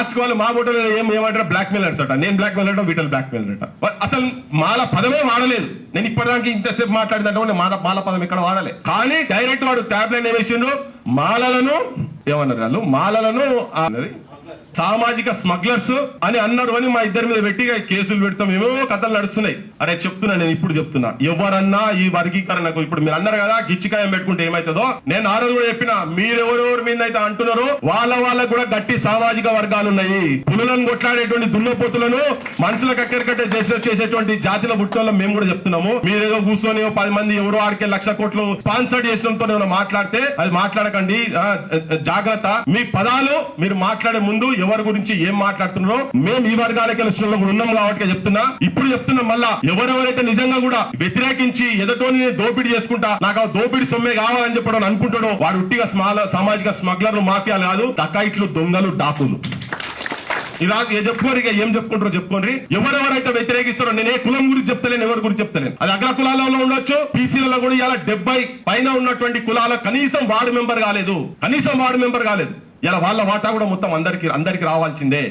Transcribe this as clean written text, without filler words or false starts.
Last వాళ్ళు మా ఫోటోలో ఏమంటారు బ్లాక్ మెయిలర్స్ అట. నేను black mailer Veettil black mailer అట. అసలు మాల పదమే వాడలేదు. నేను ఇప్పటిదానికి ఇంతసేపు మాట్లాడినట్టు మాల పదం ఇక్కడ వాడలే. కానీ డైరెక్ట్ వాడు ట్యాబ్ లైన్ ఏమేసిండ్రు, మాలలను ఏమన్నారు వాళ్ళు, మాలలను సామాజిక స్మగ్లర్స్ అని అన్నారు అని మా ఇద్దరి మీద పెట్టి కేసులు పెడతాం, ఏమేమో కథలు నడుస్తున్నాయి. అరే చెప్తున్నా, నేను ఇప్పుడు చెప్తున్నా, ఎవరన్నా ఈ వర్గీకరణకు ఇప్పుడు మీరు అన్నారు కదా గిచ్చికాయం పెట్టుకుంటే ఏమైతుందో, నేను ఆ రోజు కూడా చెప్పిన, మీరెవరెవరి మీద అయితే అంటున్నారో వాళ్ళకు కూడా గట్టి సామాజిక వర్గాలు ఉన్నాయి. పులులను కొట్లాడేటువంటి దున్నపోతులను మనుషులకు అక్కడికట్టే చేసేటువంటి జాతిల బుట్టలో మేము కూడా చెప్తున్నాము. మీరేదో కూర్చొని 10 మంది ఎవరో ఆడికే 1,00,000 కోట్లు స్పాన్సర్ చేసినంతో ఏమైనా మాట్లాడితే అది మాట్లాడకండి, జాగ్రత్త. మీ పదాలు మీరు మాట్లాడే ముందు ఎవరి గురించి ఏం మాట్లాడుతున్నారో మేము ఈ వర్గాలకి ఉన్నాం కాబట్టి చెప్తున్నా. ఇప్పుడు చెప్తున్నా మళ్ళా, ఎవరెవరైతే నిజంగా కూడా వ్యతిరేకించి ఎదటోని దోపిడీ చేసుకుంటా నాకు ఆ దోపిడీ సొమ్మే కావాలని చెప్పడం అనుకుంటాడో వాడు ఉట్టిగా సామాజిక స్మగ్లర్లు, మాఫియాలు కాదు, డకాయిట్లు, దొంగలు, డాకులు. ఇలా చెప్పుకోరు, ఇక ఏం చెప్పుకుంటారో చెప్పుకోండి. ఎవరెవరైతే వ్యతిరేకిస్తారో, నేను ఏ కులం గురించి చెప్తలేను, ఎవరి గురించి చెప్తలేను. అది అగ్ర కులాలలో ఉండొచ్చు, బీసీలలో కూడా ఇలా 70 పైన ఉన్నటువంటి కులాల కనీసం వార్డు మెంబర్ కాలేదు, ఇలా వాళ్ళ వాటా కూడా మొత్తం అందరికి రావాల్సిందే.